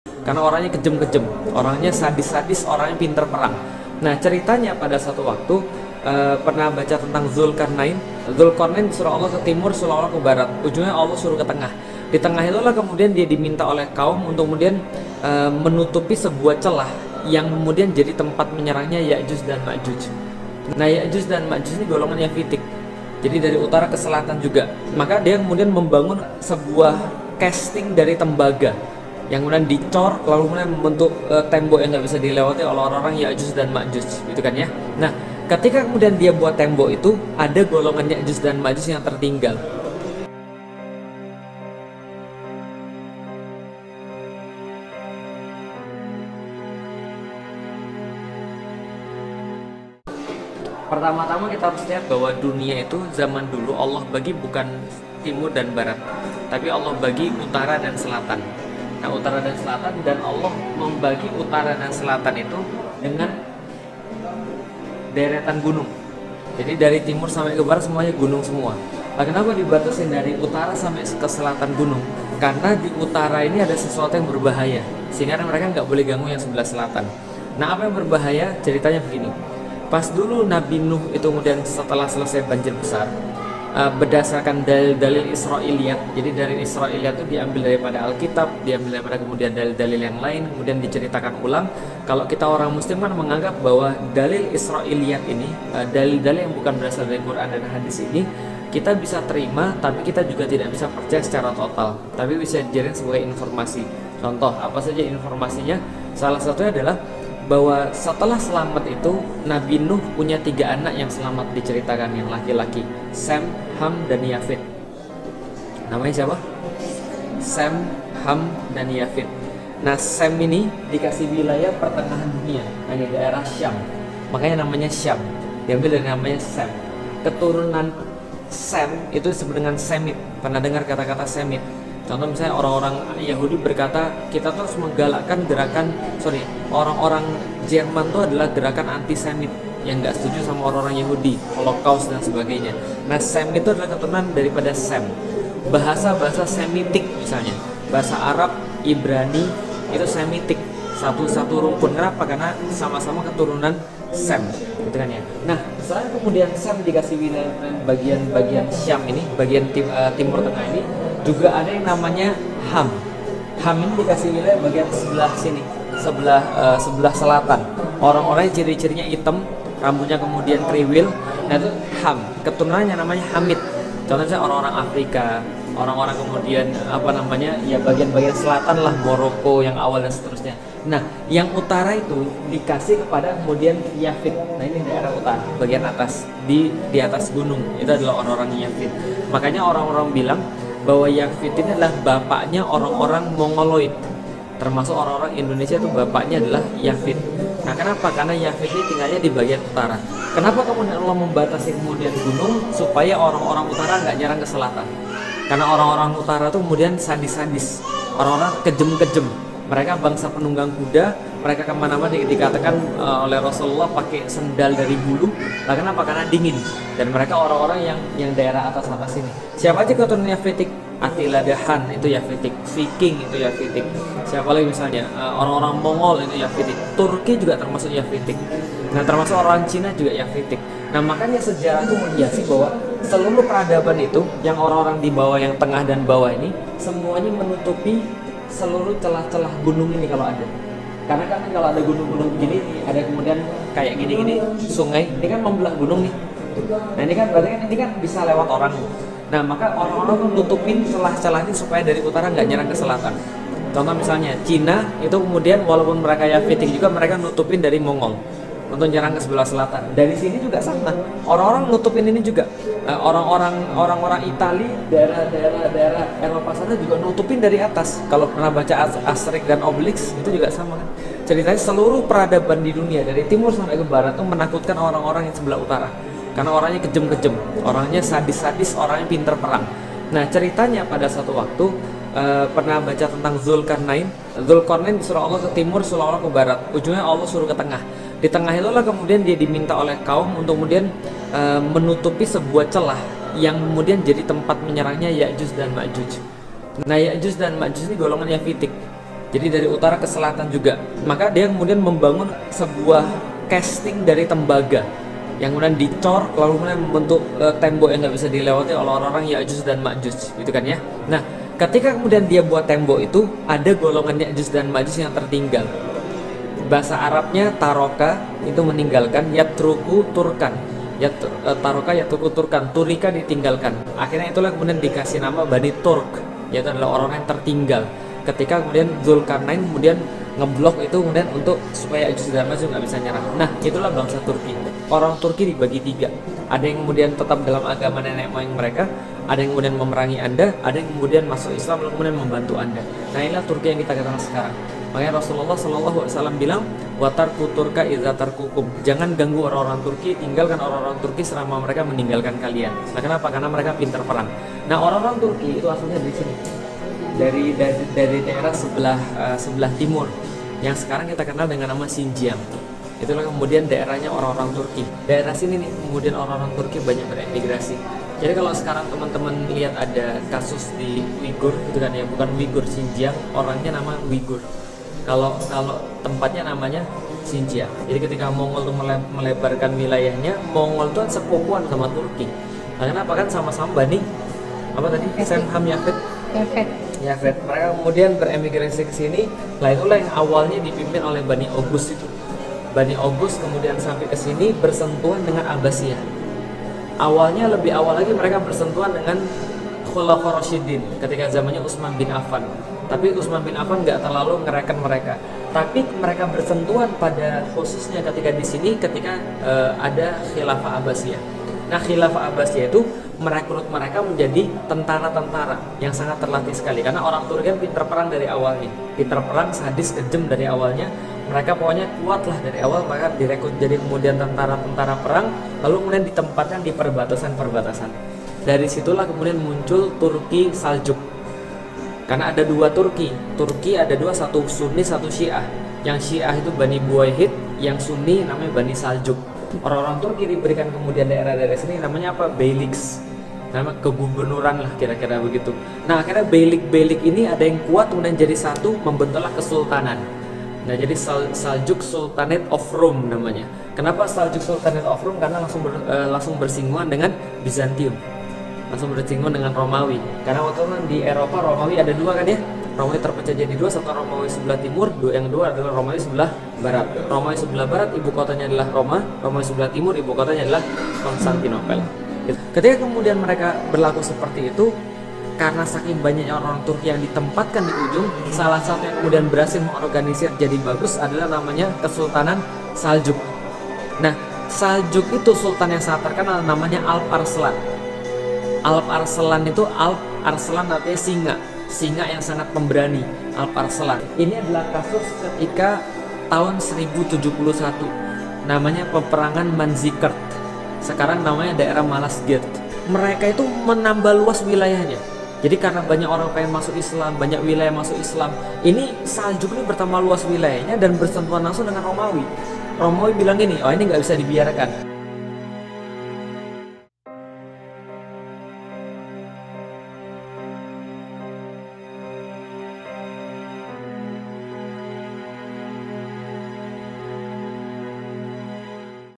Karena orangnya kejam-kejam, orangnya sadis-sadis, orangnya pinter perang. Nah ceritanya pada satu waktu pernah baca tentang Zulkarnain. Zulkarnain disuruh Allah ke timur, suruh Allah ke barat, ujungnya Allah suruh ke tengah. Di tengah itulah kemudian dia diminta oleh kaum untuk kemudian menutupi sebuah celah yang kemudian jadi tempat menyerangnya Ya'juj dan Ma'juj. Nah Ya'juj dan Ma'juj ini golongan Yafitik, jadi dari utara ke selatan juga. Maka dia kemudian membangun sebuah casting dari tembaga yang kemudian dicor, lalu kemudian membentuk tembok yang nggak bisa dilewati oleh orang-orang Ya'juj dan Ma'juj, gitu kan ya. Nah ketika kemudian dia buat tembok itu, ada golongan Ya'juj dan Ma'juj yang tertinggal. Pertama-tama kita harus lihat bahwa dunia itu zaman dulu Allah bagi bukan timur dan barat, tapi Allah bagi utara dan selatan. Nah utara dan selatan, dan Allah membagi utara dan selatan itu dengan deretan gunung. Jadi dari timur sampai ke barat semuanya gunung semua. Nah, kenapa dibatasin dari utara sampai ke selatan gunung? Karena di utara ini ada sesuatu yang berbahaya, sehingga mereka nggak boleh ganggu yang sebelah selatan. Nah apa yang berbahaya? Ceritanya begini. Pas dulu Nabi Nuh itu kemudian setelah selesai banjir besar, berdasarkan dalil-dalil Israiliyat, jadi dalil Israiliyat itu diambil daripada Alkitab, diambil daripada kemudian dalil-dalil yang lain, kemudian diceritakan ulang. Kalau kita orang muslim kan menganggap bahwa dalil Israiliyat ini, dalil-dalil yang bukan berasal dari Quran dan hadis ini, kita bisa terima, tapi kita juga tidak bisa percaya secara total, tapi bisa dijadikan sebagai informasi. Contoh, apa saja informasinya? Salah satunya adalah bahwa setelah selamat itu Nabi Nuh punya 3 anak yang selamat, diceritakan yang laki-laki, Sem, Ham, dan Yafid. Namanya siapa? Sem, Ham, dan Yafid. Nah Sem ini dikasih wilayah pertengahan dunia, di daerah Syam, makanya namanya Syam, diambil dari namanya Sem. Keturunan Sem itu disebut dengan Semit. Pernah dengar kata-kata Semit? Contoh misalnya orang-orang Yahudi berkata kita tuh harus menggalakkan orang-orang Jerman itu adalah gerakan antisemit yang nggak setuju sama orang-orang Yahudi, Holocaust dan sebagainya. Nah Sem itu adalah keturunan daripada Sem. Bahasa-bahasa Semitik misalnya, bahasa Arab, Ibrani itu Semitik, satu rumpun. Kenapa? Karena sama-sama keturunan Sem, gitu kan ya. Nah setelah kemudian Sem dikasih wilayah bagian Syam ini, bagian timur tengah ini, juga ada yang namanya Ham. Ham ini dikasih wilayah bagian sebelah sini, sebelah selatan. Orang-orang ciri-cirinya hitam, rambutnya kemudian kriwil. Nah itu Ham. Keturunannya namanya Hamid. Contohnya orang-orang Afrika, orang-orang kemudian bagian-bagian selatan lah, Maroko yang awal dan seterusnya. Nah yang utara itu dikasih kepada kemudian Yafid. Nah ini daerah utara, bagian atas di atas gunung, itu adalah orang-orang Yafid. Makanya orang-orang bilang bahwa Yafid ini adalah bapaknya orang-orang Mongoloid, termasuk orang-orang Indonesia itu bapaknya adalah Yafid. Nah kenapa? Karena Yafid ini tinggalnya di bagian utara. Kenapa kemudian Allah membatasi kemudian gunung? Supaya orang-orang utara nggak nyerang ke selatan. Karena orang-orang utara itu kemudian sadis-sadis, orang-orang kejem-kejem. Mereka bangsa penunggang kuda, mereka kemana-mana dikatakan oleh Rasulullah pakai sendal dari bulu. Nah, kenapa? Karena dingin. Dan mereka orang-orang yang daerah atas ini. Siapa aja keturunan Yafitik? Attila Dahan itu Yafitik, Viking itu Yafitik. Siapa lagi misalnya? Orang-orang Mongol itu Yafitik. Turki juga termasuk Yafitik. Nah termasuk orang Cina juga Yafitik. Nah makanya sejarah itu menghiasi bahwa seluruh peradaban itu, yang orang-orang di bawah, yang tengah dan bawah ini, semuanya menutupi seluruh celah-celah gunung ini kalau ada. Karena kan kalau ada gunung-gunung begini, ada kemudian kayak gini-gini sungai, ini kan membelah gunung nih. Nah ini kan berarti kan ini kan bisa lewat orang. Nah maka orang-orang menutupin celah-celah ini supaya dari utara nggak nyerang ke selatan. Contoh misalnya Cina itu kemudian walaupun mereka Yafitik juga, mereka nutupin dari Mongol untuk nyerang ke sebelah selatan. Dari sini juga sama, orang-orang nutupin ini juga. Orang-orang Itali, daerah Eropa sana juga nutupin dari atas. Kalau pernah baca Asterix dan Obelix itu juga sama kan. Ceritanya seluruh peradaban di dunia dari timur sampai ke barat itu menakutkan orang-orang yang sebelah utara. Karena orangnya kejam-kejam, orangnya sadis-sadis, orangnya pinter perang. Nah ceritanya pada satu waktu pernah baca tentang Zulkarnain. Zulkarnain disuruh Allah ke timur, suruh Allah ke barat, ujungnya Allah suruh ke tengah. Di tengah itulah kemudian dia diminta oleh kaum untuk kemudian menutupi sebuah celah yang kemudian jadi tempat menyerangnya Ya'juj dan Ma'juj. Nah Ya'juj dan Ma'juj ini golongan Yafitik, Jadi dari utara ke selatan juga. Maka dia kemudian membangun sebuah casting dari tembaga yang kemudian dicor, lalu kemudian membentuk tembok yang nggak bisa dilewati oleh orang-orang Ya'juj dan Ma'juj, gitu kan ya. Nah, ketika kemudian dia buat tembok itu, ada golongan Ya'juj dan Ma'juj yang tertinggal. Bahasa Arabnya taroka itu meninggalkan, yatruku turkan. Taroka yatruku turkan, turika ditinggalkan. Akhirnya itulah kemudian dikasih nama Bani Turk, yaitu adalah orang yang tertinggal. Ketika kemudian Zulkarnain kemudian ngeblok itu kemudian untuk supaya Ya'juj dan Ma'juj nggak bisa nyerang. Nah, itulah bangsa Turki. Orang Turki dibagi tiga. Ada yang kemudian tetap dalam agama nenek moyang mereka, ada yang kemudian memerangi Anda, ada yang kemudian masuk Islam lalu kemudian membantu Anda. Nah, inilah Turki yang kita kenal sekarang. Makanya Rasulullah SAW bilang, watarku turka idza tarkukum. Jangan ganggu orang-orang Turki, tinggalkan orang-orang Turki selama mereka meninggalkan kalian. Nah, kenapa? Karena mereka pintar perang. Nah, orang-orang Turki itu asalnya dari sini. Dari daerah sebelah timur yang sekarang kita kenal dengan nama Xinjiang. Itulah kemudian daerahnya orang-orang Turki. Daerah sini nih kemudian orang-orang Turki banyak beremigrasi. Jadi kalau sekarang teman-teman lihat ada kasus di Uighur, itu kan ya, bukan Uighur, Xinjiang, orangnya nama Uighur. Kalau tempatnya namanya Xinjiang. Jadi ketika Mongol tuh melebarkan wilayahnya, Mongol tuh sepupuan sama Turki. Nah, kenapa? Kan sama-sama Bani apa tadi? Semham Yafet. Mereka kemudian beremigrasi ke sini. Lah itulah yang awalnya dipimpin oleh Bani Oghuz itu. Bani Oghuz kemudian sampai ke sini bersentuhan dengan Abbasiyah. Awalnya lebih awal lagi mereka bersentuhan dengan Khulafaur Rasyidin ketika zamannya Utsman bin Affan. Tapi Utsman bin Affan nggak terlalu ngereken mereka. Tapi mereka bersentuhan pada khususnya ketika di sini ketika ada Khilafah Abbasiyah. Nah, Khilafah Abbasiyah itu merekrut mereka menjadi tentara-tentara yang sangat terlatih sekali. Karena orang Turki kan pinter perang dari awalnya. Pinter perang, sadis, kejam dari awalnya. Mereka pokoknya kuat lah dari awal, maka direkrut jadi kemudian tentara-tentara perang, lalu kemudian ditempatkan di perbatasan-perbatasan. Dari situlah kemudian muncul Turki Saljuk. Karena ada dua Turki ada dua, satu Sunni, satu Syiah. Yang Syiah itu Bani Buwayhid, yang Sunni namanya Bani Saljuk. Orang-orang Turki diberikan kemudian daerah-daerah sini namanya apa? Beyliks. Nama kegubernuran lah kira-kira begitu. Nah, akhirnya beylik ini ada yang kuat kemudian jadi satu, membentuklah kesultanan. Nah, jadi Saljuk Sultanate of Rome namanya. Kenapa Saljuk Sultanate of Rome? Karena langsung bersinggungan dengan Bizantium. Langsung bersinggungan dengan Romawi. Karena waktu itu di Eropa Romawi ada dua kan ya? Romawi terpecah jadi dua, satu Romawi sebelah timur, yang kedua adalah Romawi sebelah barat. Romawi sebelah barat ibu kotanya adalah Roma, Romawi sebelah timur ibu kotanya adalah Konstantinopel. Ketika kemudian mereka berlaku seperti itu, karena saking banyaknya orang Turki yang ditempatkan di ujung, salah satu yang kemudian berhasil mengorganisir jadi bagus adalah namanya Kesultanan Saljuk. Nah, Saljuk itu sultan yang sangat terkenal namanya Alp Arslan. Alp Arslan itu Arslan artinya singa yang sangat pemberani. Alp Arslan ini adalah kasus ketika tahun 1071, namanya peperangan Manzikert, sekarang namanya daerah Malazgirt. Mereka itu menambah luas wilayahnya. Jadi karena banyak orang pengen masuk Islam, banyak wilayah masuk Islam, ini Saljuk ini bertambah luas wilayahnya dan bersentuhan langsung dengan Romawi. Romawi bilang ini, oh ini nggak bisa dibiarkan.